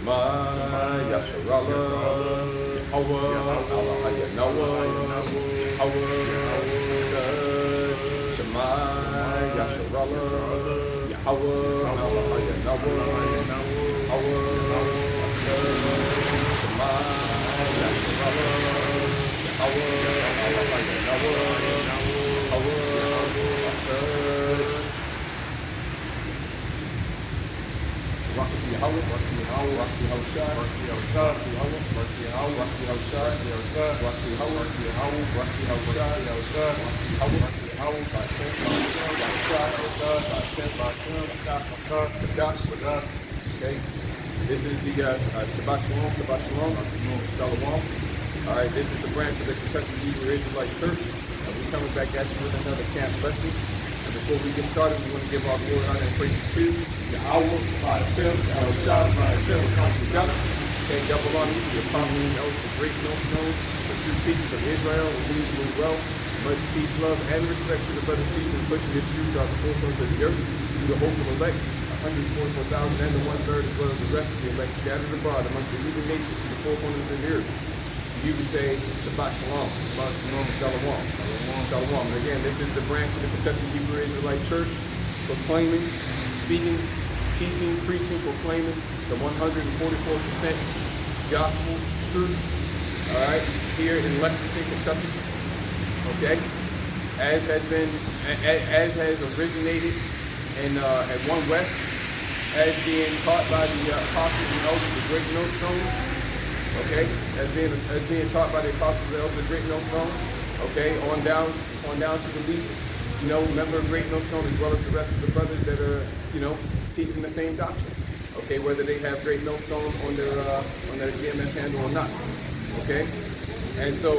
Shema Yasharallah, Yahweh, Allah Yahweh, Shema Yasharallah, Yahweh, Allah Okay, this is the Shabbat Shalom, Shalom. All right, this is the branch of the Kentucky Hebrew Israelite Church. We're coming back at you with another camp lesson. And before we get started, we want to give our glory, honor, and praise to Yahweh, by Him, okay, double honor to the apostle and elders, the great millstone, the true teachers of Israel, and who rule well. Much peace, love, and respect to the brothers, teachers, and pushing this truth throughout the four corners of the earth, through the hopeful elect, 144,000 and the one-third, as well as the rest of the elect scattered abroad amongst the heathen nations to the four corners of the earth. So you would say, Shabbat Shalom, Shabbat Shalom, Shalom, Shalom. And again, this is the branch of the Kentucky Hebrew Israelite Church, proclaiming, speaking, teaching, preaching, proclaiming the 144% gospel truth, all right, here in Lexington, Kentucky. Okay, as has originated in at One West, as being taught by the apostles and elders of the Great Millstone. Okay, as being taught by the apostles and elders of the Great Millstone. Okay, on down to the least, member of Great Millstone, as well as the rest of the brothers that are, teaching the same doctrine. Okay, whether they have Great Millstone on their GMS handle or not. Okay, and so.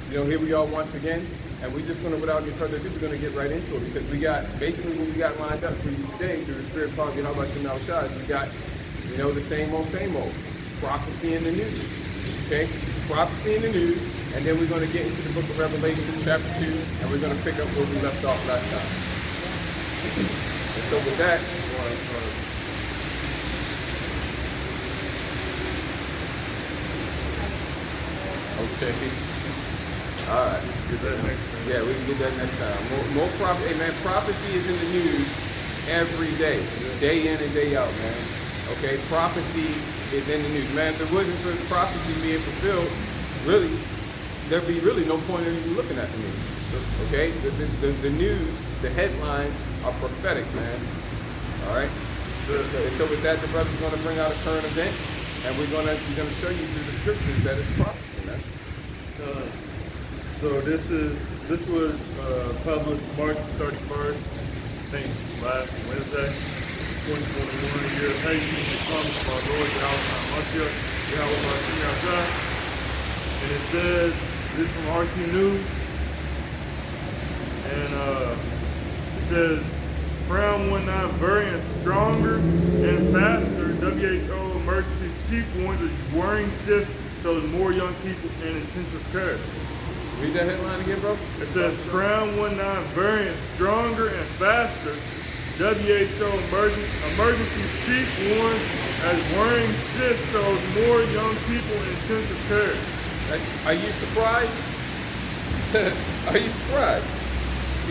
Here we are once again, and we're just going to, without any further ado, we're going to get right into it, because we got, basically what we got lined up for you today, through the Spirit of how about Shem Shaz, we got, the same old, prophecy in the news, okay? Prophecy in the news, and then we're going to get into the book of Revelation, chapter 2, and we're going to pick up where we left off last time. And so with that, okay. All right. Get that next time. Yeah, we can get that next time. More prophecy. Hey, man, prophecy is in the news every day in and day out, man. Okay, prophecy is in the news. Man, if it wasn't for prophecy being fulfilled, really, there'd be really no point in even looking at the news. Okay? The news, the headlines are prophetic, man. All right? So with that, the brother's going to bring out a current event, and we're going to show you through the scriptures that it's prophecy, man. So this was published March 31st, I think last Wednesday, 2021. Year of patience and promise of our Lord Yahweh, and it says, this is from RT News, and it says, Crown 19 variant stronger and faster. WHO emergency chief warns of worrying shift shows more young people in intensive care. Read that headline again, bro. It says, Crown 19 variant stronger and faster. WHO emergency chief warns as worrying shift shows more young people in intensive care. Are you surprised? Are you surprised?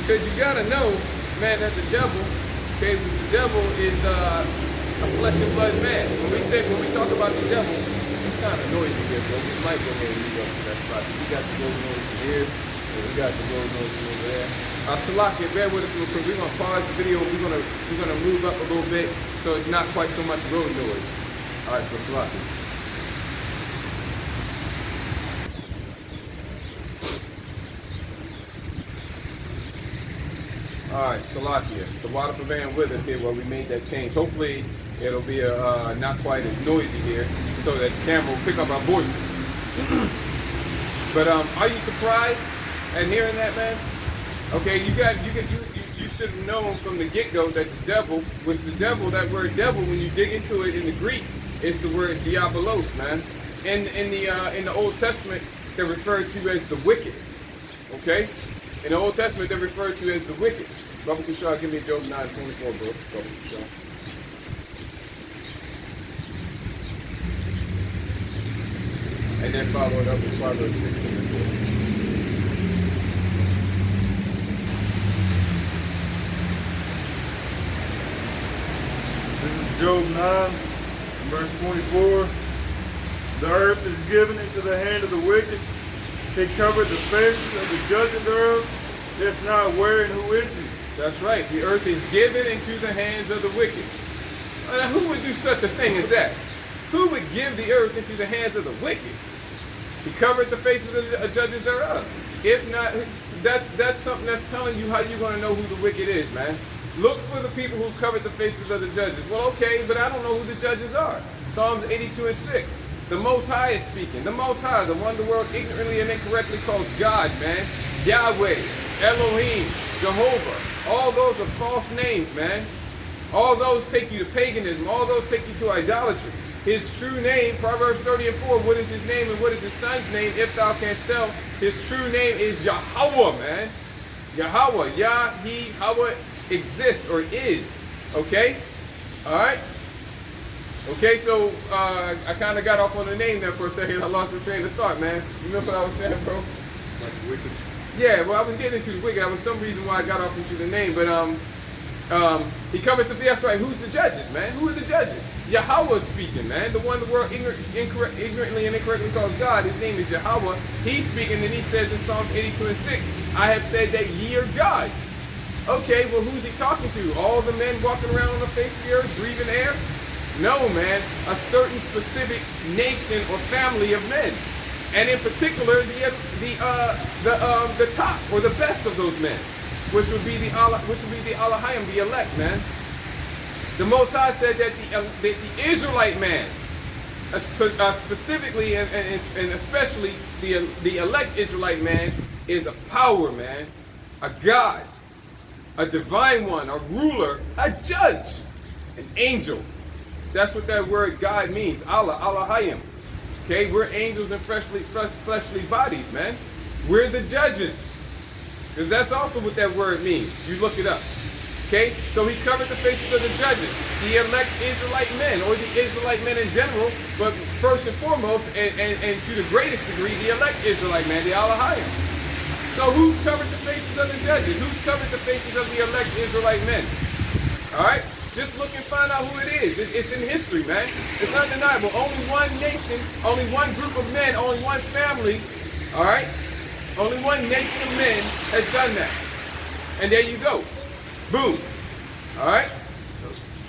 Because you gotta know, man, that the devil is a flesh and blood man. When we talk about the devil, it's kind of noisy here, bro. We might go ahead and move up to that spot. We got the road noise here, and we got the road noise over there. Salaki, bear with us real quick. We're gonna pause the video. We're gonna move up a little bit so it's not quite so much road noise. All right, so Salaki. All right, Salakia. The water for bearing with us here while we made that change. Hopefully, it'll be not quite as noisy here, so that the camera will pick up our voices. But are you surprised at hearing that, man? Okay, you should have known from the get-go that the devil, that word devil, when you dig into it in the Greek, it's the word diabolos, man. In the Old Testament, they're referred to as the wicked. Okay? In the Old Testament, they're referred to as the wicked. Brother Kushar, give me Job 9:24, bro. Brother Kushar. And then follow it up with Proverbs 16 and 4. This is Job 9, verse 24. The earth is given into the hand of the wicked. He covered the faces of the judges thereof. If not, where and who is he? That's right. The earth is given into the hands of the wicked. Now, who would do such a thing as that? Who would give the earth into the hands of the wicked? He covered the faces of the judges thereof. If not, that's something that's telling you how you're going to know who the wicked is, man. Look for the people who covered the faces of the judges. Well, okay, but I don't know who the judges are. Psalms 82 and 6. The Most High is speaking. The Most High, the one the world ignorantly and incorrectly calls God, man. Yahweh, Elohim, Jehovah. All those are false names, man. All those take you to paganism. All those take you to idolatry. His true name, Proverbs 30 and 4, what is his name and what is his son's name, if thou canst tell? His true name is Yahweh, man. Yahweh, Yahweh exists or is, okay? All right? Okay, so I kind of got off on the name there for a second. I lost my train of thought, man. You know what I was saying, bro? Like the wicked. Yeah, well, I was getting into the wicked. That was some reason why I got off into the name, but he covers the, that's right, who's the judges, man? Who are the judges? Yahweh speaking, man. The one the world ignorantly and incorrectly calls God. His name is Yahweh. He's speaking, and he says in Psalms 82 and 6, I have said that ye are gods. Okay, well, who's he talking to? All the men walking around on the face of the earth, breathing air? No, man. A certain specific nation or family of men. And in particular, the top or the best of those men, which would be the Alahayim, the elect, man. The Most High said that the Israelite man, specifically and especially the elect Israelite man, is a power, man, a God, a divine one, a ruler, a judge, an angel. That's what that word God means. Allah, Alahayim. Okay, we're angels in fleshly bodies, man. We're the judges. Because that's also what that word means. You look it up. Okay, so he covered the faces of the judges, the elect Israelite men, or the Israelite men in general, but first and foremost, and to the greatest degree, the elect Israelite man, the Alahayim. So who's covered the faces of the judges? Who's covered the faces of the elect Israelite men? All right, just look and find out who it is. It's in history, man. It's undeniable. Only one nation, only one group of men, only one family, all right? Only one nation of men has done that. And there you go. Boom. All right?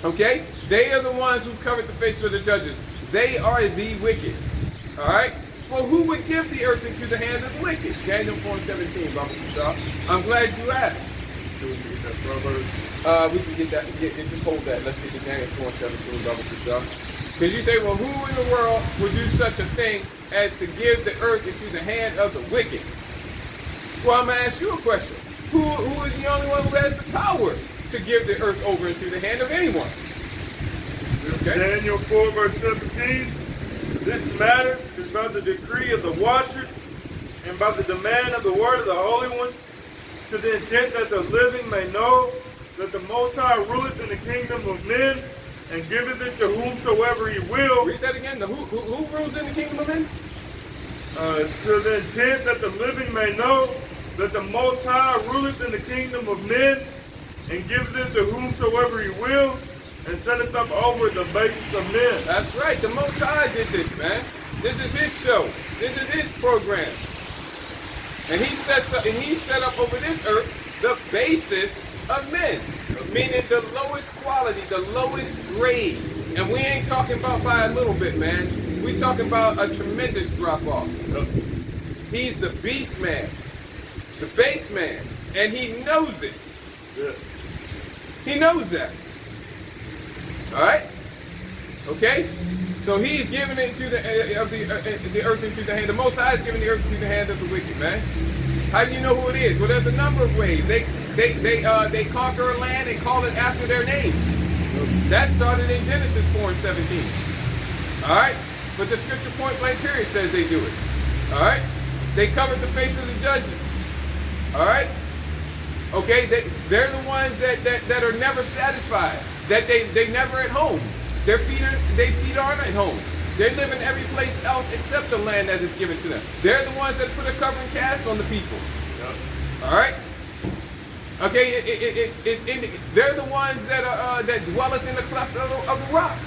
Okay? They are the ones who covered the faces of the judges. They are the wicked. All right? Well, who would give the earth into the hands of the wicked? Daniel 4:17, Baba Kushah. I'm glad you asked. So we can get that Proverbs. We can get that. Just hold that. Let's get the Daniel 4:17, Baba Kushah. Because you say, well, who in the world would do such a thing as to give the earth into the hand of the wicked? Well, I'm going to ask you a question. Who is the only one who has the power to give the earth over into the hand of anyone? Okay. Daniel 4, verse 17. This matter is by the decree of the watchers and by the demand of the word of the holy ones, to the intent that the living may know that the Most High ruleth in the kingdom of men and giveth it to whomsoever he will. Read that again. Who rules in the kingdom of men? To the intent that the living may know that the Most High ruleth in the kingdom of men, and giveth it to whomsoever he will, and setteth up over the basis of men. That's right. The Most High did this, man. This is his show. This is his program. And he set up over this earth the basis of men, meaning the lowest quality, the lowest grade. And we ain't talking about by a little bit, man. We talking about a tremendous drop-off. He's the beast man, the base man, and he knows it. Yeah. He knows that. All right? Okay? So he's giving it to the earth into the hand. The Most High is giving the earth into the hand of the wicked, man. How do you know who it is? Well, there's a number of ways. They conquer a land and call it after their names. That started in Genesis 4:17. All right? But the scripture point blank period says they do it. All right? They covered the face of the judges. All right? Okay? They're the ones that are never satisfied. That they never at home. Their feet aren't at home. They live in every place else except the land that is given to them. They're the ones that put a covering cast on the people. All right. Okay, they're the ones that are that dwelleth in the cleft of the rock.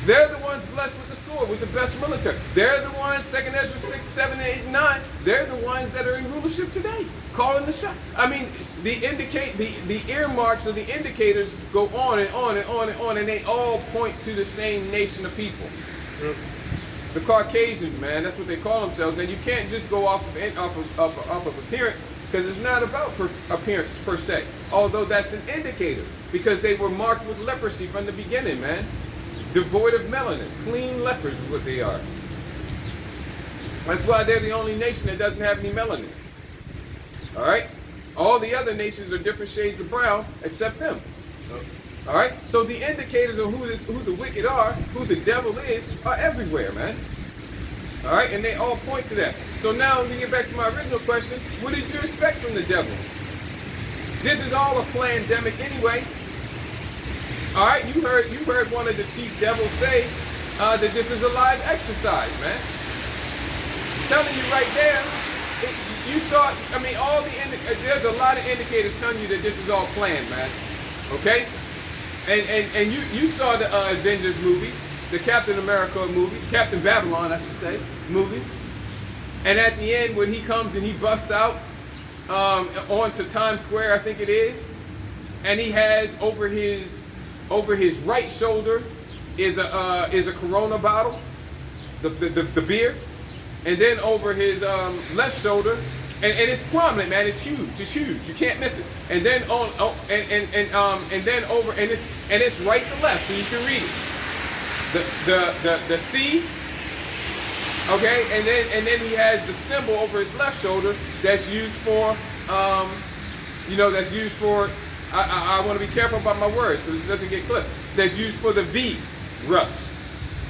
They're the ones blessed with the sword, with the best military. They're the ones, 2nd Ezra 6, 7, 8, and 9. They're the ones that are in rulership today, calling the shot. I mean, the earmarks or the indicators go on and on and on and on, and they all point to the same nation of people. The Caucasians, man, that's what they call themselves. Now, you can't just go off of appearance, because it's not about appearance per se, although that's an indicator, because they were marked with leprosy from the beginning, man. Devoid of melanin, clean lepers is what they are. That's why they're the only nation that doesn't have any melanin. All right? All the other nations are different shades of brown except them. All right? So the indicators of who the wicked are, who the devil is, are everywhere, man. All right? And they all point to that. So now, let me get back to my original question. What did you expect from the devil? This is all a pandemic anyway. All right, you heard one of the chief devils say that this is a live exercise, man. I'm telling you right there, you saw. I mean, there's a lot of indicators telling you that this is all planned, man. Okay, and you saw the Avengers movie, the Captain America movie, Captain Babylon, I should say, movie. And at the end, when he comes and he busts out onto Times Square, I think it is, and he has over his right shoulder is a Corona bottle, the beer, and then over his left shoulder, and it's prominent, man. It's huge. You can't miss it. And then and then over and it's right to left, so you can read it. The C, okay, and then he has the symbol over his left shoulder that's used for that's used for. I want to be careful about my words so this doesn't get clipped. That's used for the V, Russ.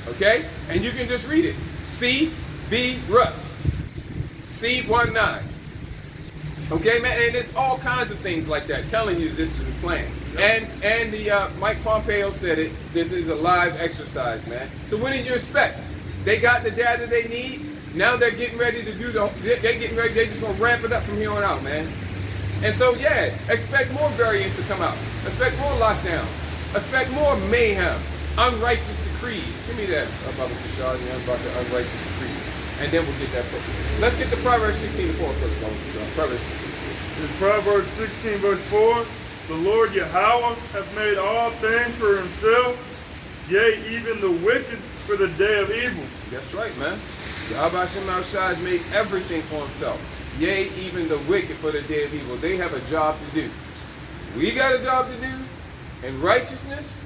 Okay? And you can just read it. C-V Russ. C19. Okay, man? And it's all kinds of things like that telling you this is the plan. Yep. And the Mike Pompeo said it. This is a live exercise, man. So what did you expect? They got the data they need. Now they're getting ready to do they're just going to ramp it up from here on out, man. And so, yeah, expect more variants to come out. Expect more lockdowns. Expect more mayhem. Unrighteous decrees. Give me that, Brother Kishar, about the unrighteous decrees. And then we'll get that focus. Let's get to Proverbs 16 and 4 first, Proverbs 16. In Proverbs 16, verse 4, the Lord Yahweh hath made all things for himself, yea, even the wicked for the day of evil. That's right, man. Yahweh Hashem Shai has made everything for himself. Yea, even the wicked for the day of evil. They have a job to do. We got a job to do in righteousness.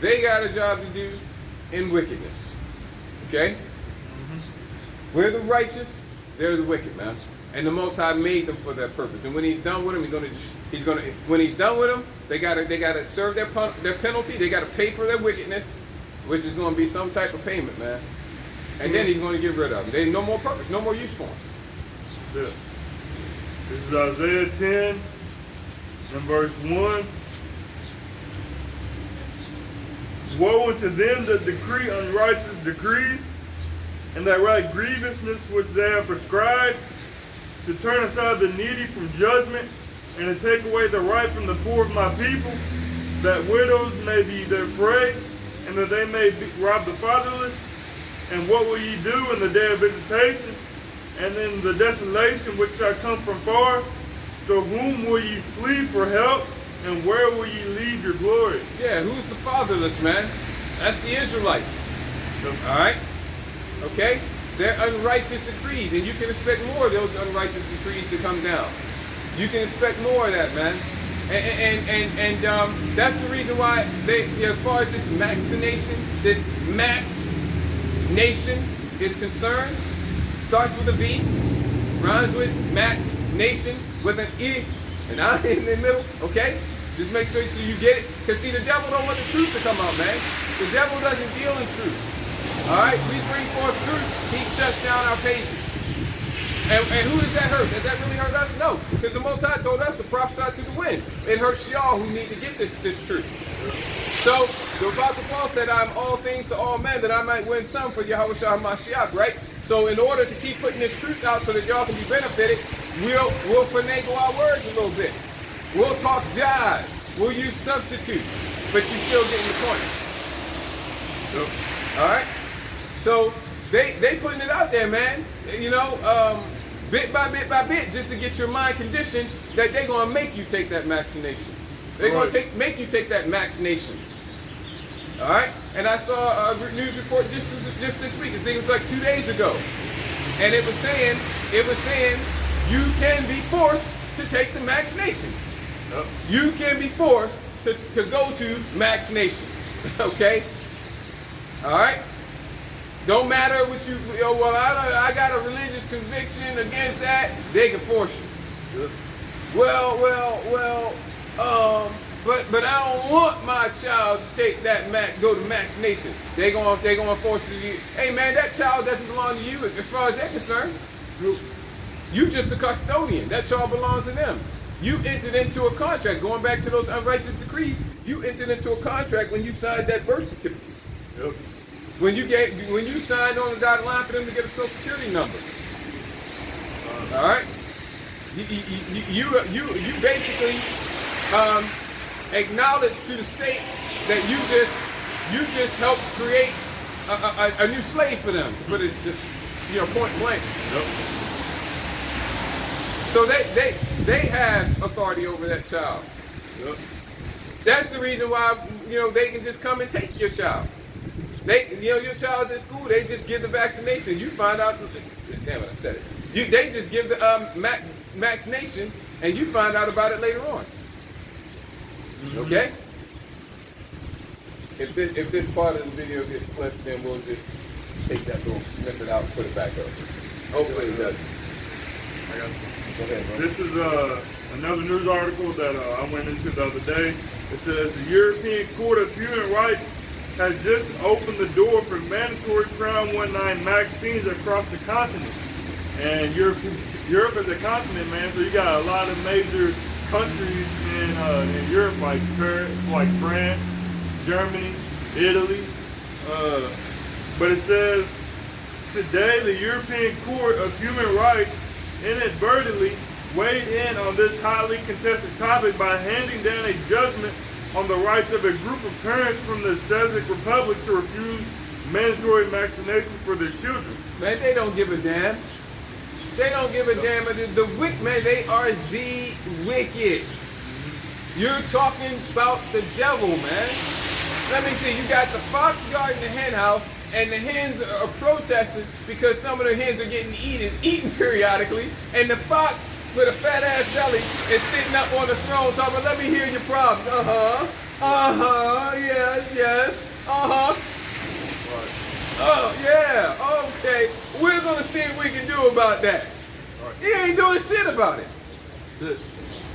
They got a job to do in wickedness. Okay? Mm-hmm. We're the righteous. They're the wicked, man. And the Most High made them for that purpose. And when He's done with them, when He's done with them, they gotta serve their penalty. They gotta pay for their wickedness, which is going to be some type of payment, man. And then He's going to get rid of them. There's no more purpose, no more use for them. Yeah. This is Isaiah 10 and verse 1. Woe unto them that decree unrighteous decrees, and that write grievousness which they have prescribed, to turn aside the needy from judgment, and to take away the right from the poor of my people, that widows may be their prey, and that they may rob the fatherless. And what will ye do in the day of visitation, and in the desolation which shall come from far? To whom will ye flee for help, and where will ye leave your glory? Yeah, who's the fatherless, man? That's the Israelites. All right? Okay? They're unrighteous decrees, and you can expect more of those unrighteous decrees to come down. You can expect more of that, man. And that's the reason why they, as far as this Max Nation is concerned, starts with a V, rhymes with Max Nation with an E, and I in the middle, okay? Just make sure so you get it. Because see, the devil don't want the truth to come out, man. The devil doesn't deal in truth. All right? We bring forth truth. He shuts down our pages. And who does that hurt? Does that really hurt us? No, because the Most High told us to prophesy to the wind. It hurts y'all who need to get this truth. So the Apostle Paul said, "I'm all things to all men, that I might win some for Yahweh Shah Mashiach." Right. So in order to keep putting this truth out so that y'all can be benefited, we'll finagle our words a little bit. We'll talk jive. We'll use substitutes, but you still getting the point. All right. So they putting it out there, man. You know, bit by bit, just to get your mind conditioned that they're gonna make you take that vaccination. They're gonna make you take that vaccination. All right. And I saw a news report just this week. It was like 2 days ago, and it was saying you can be forced to take the vaccination. Yep. You can be forced to go to vaccination. Okay. All right. Don't matter what you. Well, I got a religious conviction against that. They can force you. Yep. But I don't want my child to take that go to vaccination. They gonna force you. Hey man, that child doesn't belong to you as far as they're concerned. You just a custodian. That child belongs to them. You entered into a contract. Going back to those unrighteous decrees, you entered into a contract when you signed that birth certificate. Yep. When you signed on the dotted line for them to get a social security number. All right. You basically acknowledge to the state that you just helped create a new slave for them, to put it just point blank. Yep. So they have authority over that child. Yep. That's the reason why they can just come and take your child. Your child's in school. They just give the vaccination. You find out. Damn it, I said it. They just give the vaccination, and you find out about it later on. Mm-hmm. Okay. If this part of the video gets clipped, then we'll just take that little snippet out and put it back up. Hopefully it doesn't. I got you. Go ahead, bro. This is another news article that I went into the other day. It says the European Court of Human Rights has just opened the door for mandatory Crown 19 vaccines across the continent. And Europe is a continent, man, so you got a lot of major countries in Europe, like France, Germany, Italy. But it says, today the European Court of Human Rights inadvertently weighed in on this highly contested topic by handing down a judgment on the rights of a group of parents from the Czech Republic to refuse mandatory vaccination for their children. Man, they don't give a damn. They don't give a damn. The wicked, man, they are the wicked. You're talking about the devil, man. Let me see. You got the fox guarding the hen house, and the hens are protesting because some of the hens are getting eaten periodically, and the fox with a fat ass belly is sitting up on the throne talking about, let me hear your problems. Yes. Oh yeah, okay. We're gonna see what we can do about that. He ain't doing shit about it. That's it.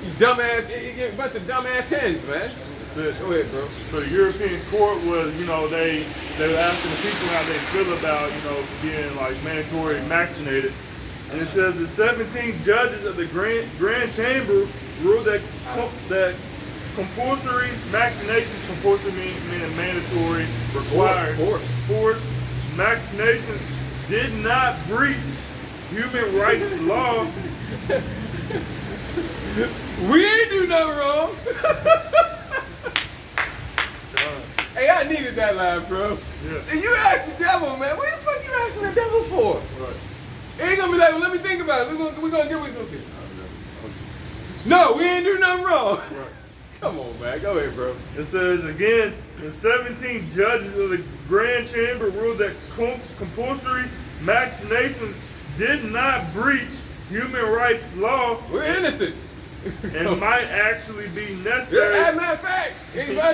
You dumbass, you get a bunch of dumbass hens, man. That's it. Go ahead, bro. So the European court was, they were asking the people how they feel about, being like mandatory vaccinated. And it says the 17 judges of the Grand Chamber ruled that compulsory vaccination, compulsory meaning mandatory, required, forced vaccinations did not breach human rights law. We ain't do nothing wrong. Hey, I needed that line, bro. Yeah. See, you asked the devil, man. What the fuck you asking the devil for? Right. Ain't gonna be like, well, let me think about it. We're gonna get what we're gonna see. No, we ain't do nothing wrong. Right. Come on, man. Go ahead, bro. It says, again, the 17 judges of the Grand Chamber ruled that compulsory vaccinations did not breach human rights law. We're innocent. And might actually be necessary. As a matter of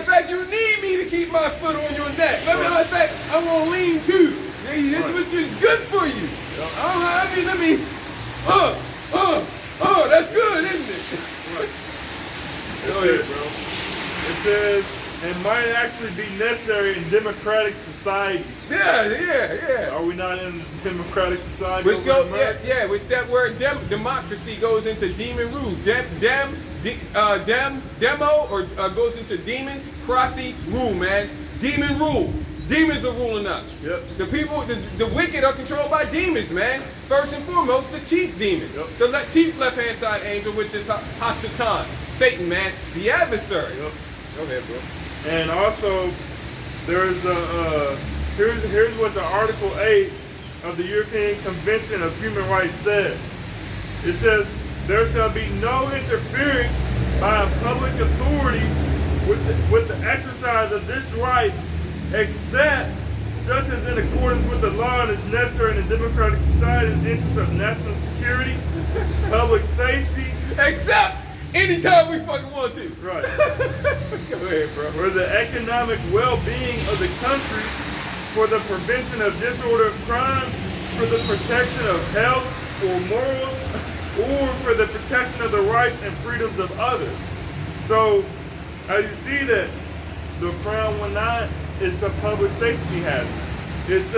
fact, you need me to keep my foot on your neck. Matter of fact, I'm gonna lean too. This is good for you. Let me. That's good, isn't it? Go ahead, bro. It says and might actually be necessary in democratic societies. Yeah. Are we not in a democratic society? Which which that word democracy goes into demon rule. Demo or goes into demon, crossy rule, man. Demon rule. Demons are ruling us. Yep. The people, the wicked are controlled by demons, man. First and foremost, the chief demon. Yep. The chief left-hand side angel, which is Hashatan, Satan, man, the adversary. Yep. Go ahead, bro. And also, there's here's what the Article 8 of the European Convention of Human Rights says. It says, there shall be no interference by a public authority with the exercise of this right, except such as in accordance with the law and is necessary in a democratic society in the interest of national security, public safety. Except anytime we fucking want to. Right. Go ahead, bro. For the economic well-being of the country, for the prevention of disorder of crime, for the protection of health or morals, or for the protection of the rights and freedoms of others. So, as you see that the Crown 19 is a public safety hazard. As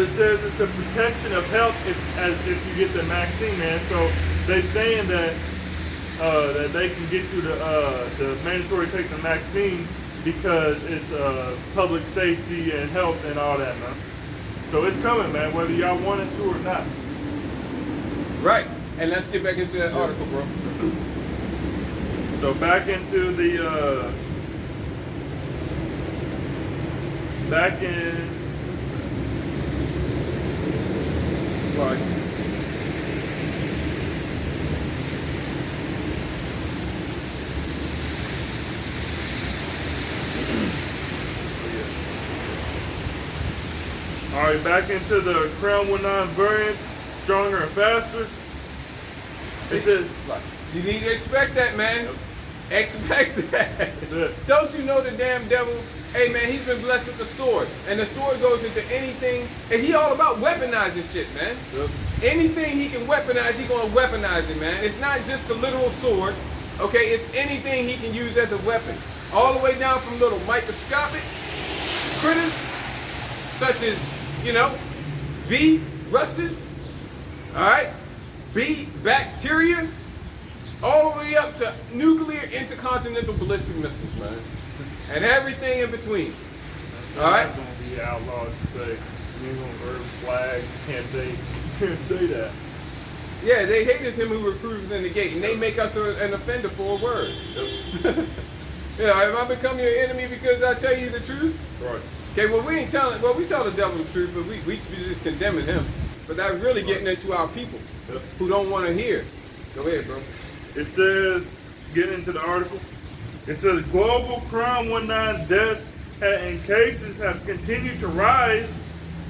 it says, it's a protection of health if you get the vaccine, man. So they saying that that they can get you the mandatory take the vaccine because it's public safety and health and all that, man. So it's coming, man, whether y'all want it to or not. Right. And let's get back into that article, bro. So back into the back in Right. all right, back into the Crown 19 variants, stronger and faster. It says, You need to expect that, man. Expect that. That's it. Don't you know the damn devil? Hey, man, he's been blessed with the sword. And the sword goes into anything. And he all about weaponizing shit, man. Yep. Anything he can weaponize, he's going to weaponize it, man. It's not just a literal sword. Okay, it's anything he can use as a weapon. All the way down from little microscopic critters, such as, viruses, all right, bacteria, all the way up to nuclear intercontinental ballistic missiles, man, and everything in between. So all right, that's gonna be outlawed to say. You ain't gonna wear a flag. You can't say that. Yeah, they hated him who reproved in the gate, and they make us an offender for a word. Yeah, have I become your enemy because I tell you the truth? Right. Okay, well, we ain't telling, well, we tell the devil the truth, but we just condemning him. But that's really getting into our people who don't want to hear. Go ahead, bro. It says, getting into the article, it says global Crown 19 deaths and cases have continued to rise,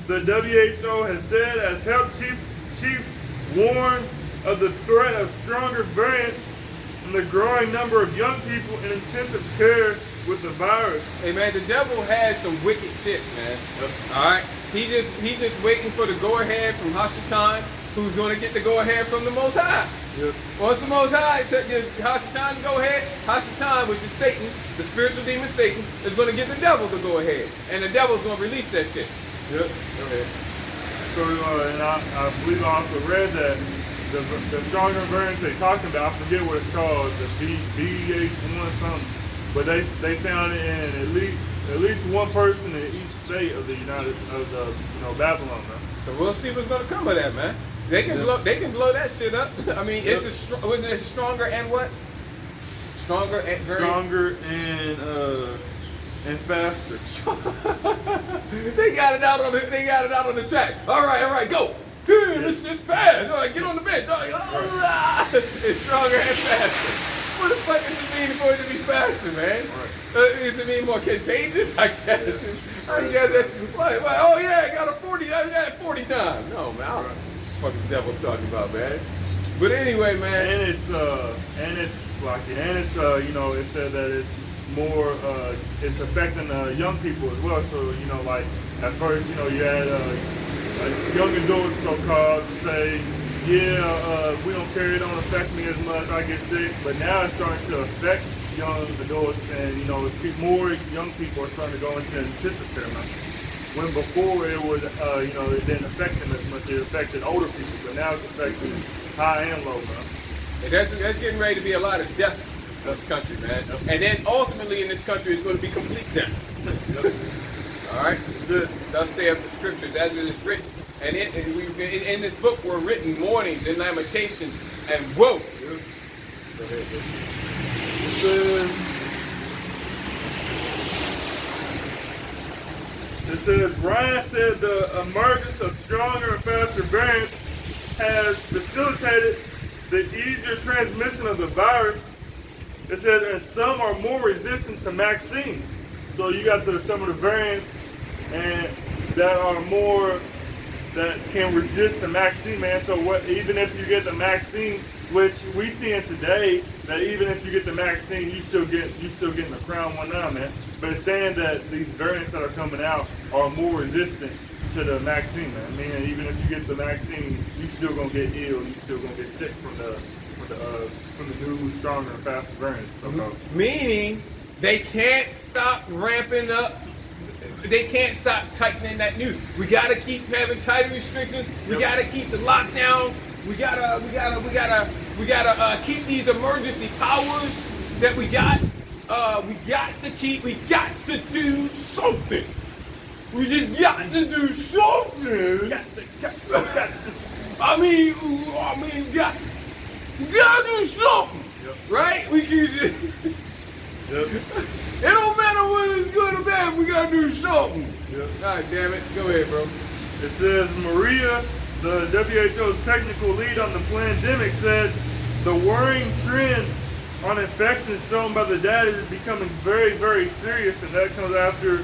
the WHO has said, as health chiefs warn of the threat of stronger variants and the growing number of young people in intensive care with the virus. Hey, man, the devil has some wicked shit, man. All right? He just waiting for the go-ahead from Hashatan, who's going to get the go-ahead from the Most High. Yep. Once the Most High gives Hashatan the go-ahead, Hashatan, which is Satan, the spiritual demon Satan, is going to give the devil the go-ahead. And the devil's going to release that shit. Yep. Go ahead. So, and I believe I also read that the stronger variants they talking about, I forget what it's called, the BH1 something, but they found it in at least one person in each state of the Babylon. Man. So we'll see what's going to come of that, man. They can blow that shit up. I mean, was it stronger and what? Stronger and faster. They got it out on the track. All right, go. This shit's fast. All right, get on the bench. All right, it's stronger and faster. What the fuck does it mean for it to be faster, man? Right. Does it mean more contagious? I guess. I guess that. Oh yeah, I got 40 times. No, man. I don't know what the devil's talking about, man. But anyway, man. And it's it said that it's more it's affecting young people as well. So like at first you had young adults so-called say, we don't care, it don't affect me as much, I get sick, but now it's starting to affect young adults, and more young people are starting to go into intensive care now. When before it was, it didn't affect them as much. It affected older people, but now it's affecting high and low, man. And that's getting ready to be a lot of death in this country, man. And then ultimately in this country it's going to be complete death. All right? Thus saith the scriptures, as it is written. And in this book were written mournings and lamentations and woe. Go ahead, It says, Ryan said the emergence of stronger and faster variants has facilitated the easier transmission of the virus. It said, and some are more resistant to vaccines. So you got some of the variants and that can resist the vaccine, man. So even if you get the vaccine, which we seeing today, that even if you get the vaccine, you still getting the crown one now, man. But it's saying that these variants that are coming out are more resistant to the vaccine, man. Meaning even if you get the vaccine, you still gonna get ill, you still gonna get sick from the new, stronger, and faster variants. So, meaning they can't stop ramping up. They can't stop tightening that news. We gotta keep having tighter restrictions. We gotta keep the lockdowns. We gotta keep these emergency powers that we got. We got to do something. We just got to do something. We gotta do something. Right? We can just. It don't matter whether it's good or bad, we gotta do something. God damn it. Go ahead, bro. It says Maria, the WHO's technical lead on the pandemic, said the worrying trend on infections shown by the data is becoming very, very serious, and that comes after,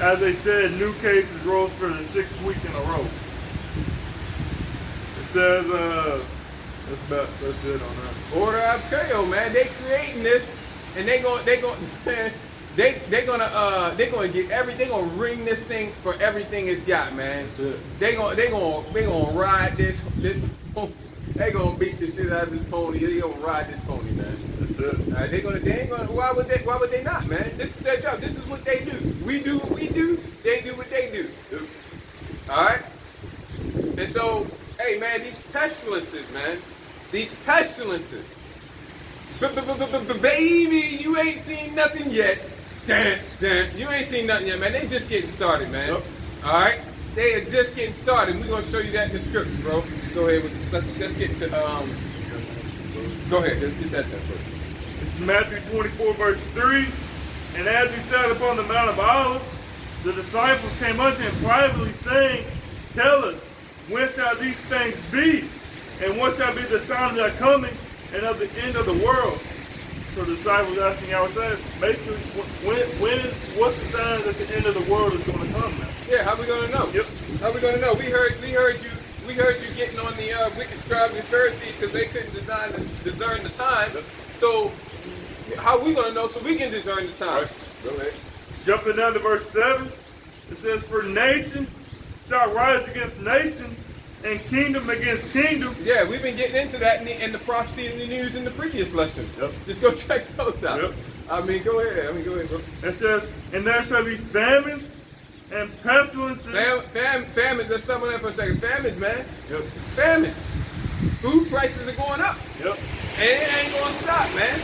as they said, new cases rose for the 6th week in a row. It says, that's it on that. Order of chaos, man. They creating this, and they're gonna ring this thing for everything it's got, man. They gonna ride this. They gonna beat the shit out of this pony. They gonna ride this pony, man. Why would they not, man? This is their job. This is what they do. We do what we do. They do what they do. All right. And so, hey, man, these pestilences, man. These pestilences. Baby, you ain't seen nothing yet. Damn. You ain't seen nothing yet, man. They just getting started, man. Yep. All right. They are just getting started. We're gonna show you that in the scripture, bro. Go ahead with this. Let's get to Go ahead. Let's get that first. This is Matthew 24, verse 3. And as he sat upon the Mount of Olives, the disciples came unto him privately, saying, Tell us, when shall these things be? And what shall be the sign of thy coming and of the end of the world? So the disciples asking Yahweh, basically, what's the sign that the end of the world is going to come now? Yeah, how we going to know? Yep. How we going to know? We heard you getting on the wicked scribes and Pharisees because they couldn't discern the time. Yep. So how we going to know so we can discern the time? Right. Go ahead. Jumping down to verse 7, it says, For nation shall rise against nation, and kingdom against kingdom. Yeah, we've been getting into that in the prophecy and the news in the previous lessons. Yep. Just go check those out. Yep. Go ahead, bro. It says, and there shall be famines and pestilences. Famines, let's stop on that for a second. Famines, man. Yep. Famines. Food prices are going up. Yep. And it ain't going to stop, man.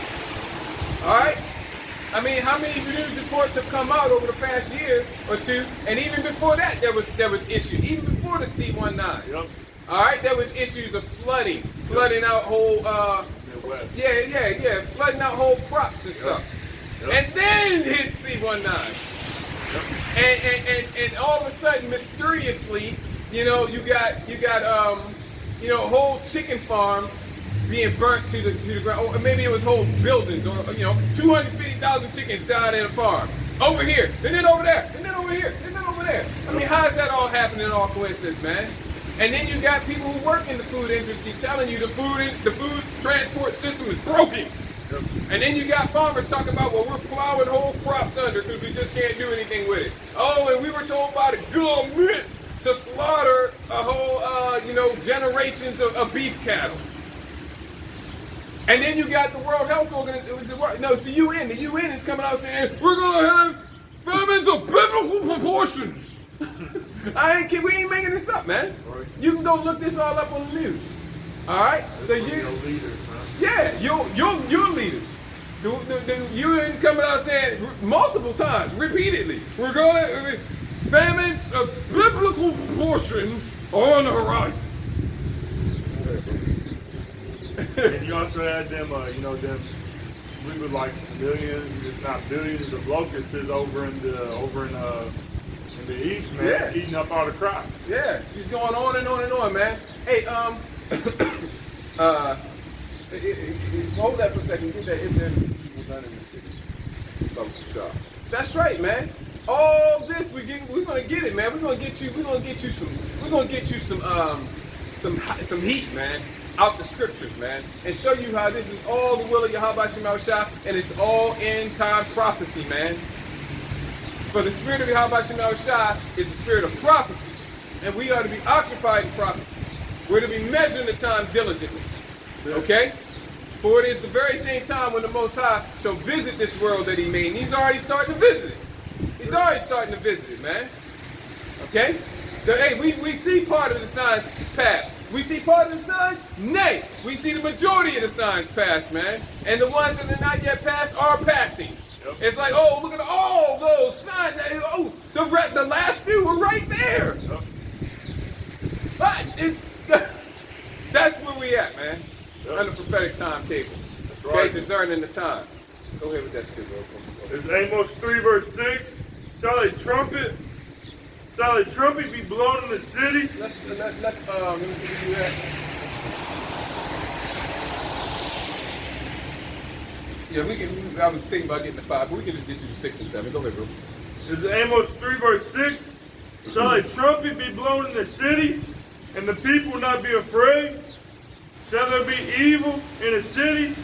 All right? I mean, how many news reports have come out over the past year or two? And even before that, there was issues. Even before the C-19. Yep. All right, there was issues of flooding out whole, flooding out whole crops and stuff. Yep. And then hit C-19. Yep. And all of a sudden, mysteriously, you got whole chicken farms being burnt to the ground, or maybe it was whole buildings, or 250,000 chickens died in a farm. Over here, and then over there, and then over here, and then over there. I mean, how is that all happening in all coincidence, man? And then you got people who work in the food industry telling you the food transport system is broken. Yep. And then you got farmers talking about, well, we're plowing whole crops under because we just can't do anything with it. Oh, and we were told by the government to slaughter a whole, generations of beef cattle. And then you got the World Health Organization. No, it's the UN. The UN is coming out saying we're gonna have famines of biblical proportions. We ain't making this up, man. Right. You can go look this all up on the news. All right. Leaders, man. Yeah, your leaders. The UN coming out saying multiple times, repeatedly, we're gonna famines of biblical proportions are on the horizon. And you also had them, them we were like millions, if not billions, of locusts over in the east, man, Yeah. eating up all the crops. Yeah, he's going on and on and on, man. Hey, hold that for a second. Get that. If there's people done in the city, that's right, man. All this we're gonna get it, man. We're gonna get you some heat, man, out the scriptures, man, and show you how this is all the will of Yahweh Shemel Shah, and it's all end time prophecy, man. For the spirit of Yahweh Shemel Shah is the spirit of prophecy, and we are to be occupied in prophecy. We're to be measuring the time diligently. Okay? For it is the very same time when the Most High shall visit this world that he made. And he's already starting to visit it. He's already starting to visit it, man. Okay? So, hey, we see part of the signs pass. We see part of the signs? Nay. We see the majority of the signs pass, man. And the ones that are not yet passed are passing. Yep. It's like, oh, look at all those signs. Oh, the last few were right there. Yep. But that's where we at, man. Yep. On the prophetic timetable. That's right. Okay, discerning the time. Go ahead with that scripture. It's Amos 3 verse 6. Shall a trumpet be blown in the city? Let me see where you at. Yeah, I was thinking about getting the 5, but we can just get you to 6 and 7. Go ahead, bro. It's Amos 3 verse 6. Shall a trumpet be blown in the city, and the people not be afraid? Shall there be evil in the city,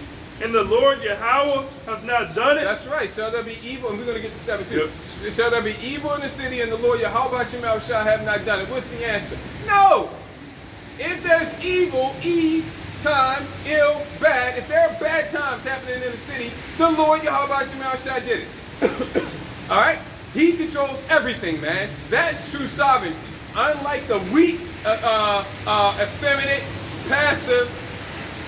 and the Lord Yahweh hath not done it? That's right. Shall there be evil? And we're going to get to 7 too. Yep. Shall there be evil in the city, and the Lord Yahweh Shemel Shah have not done it? What's the answer? No! If there's evil, time, ill, bad, if there are bad times happening in the city, the Lord Yahweh Shemel Shah did it. All right? He controls everything, man. That's true sovereignty. Unlike the weak, effeminate, passive,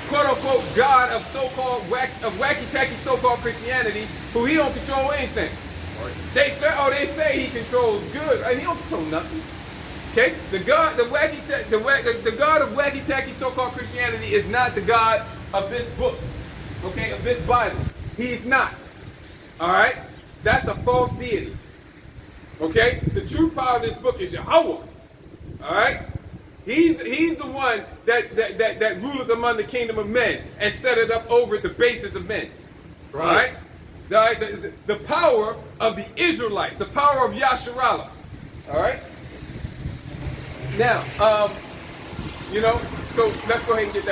quote-unquote God of so-called wacky-tacky so-called Christianity, who he don't control anything. Right. They say he controls good. He don't control nothing. Okay? The God of wacky-tacky so-called Christianity is not the God of this book. Okay? Of this Bible. He's not. All right? That's a false deity. Okay? The true power of this book is Yahweh. All right? He's the one that ruleth among the kingdom of men and set it up over the basis of men. Right? The power of the Israelites, the power of Yasharallah. All right? Now, so let's go ahead and get that.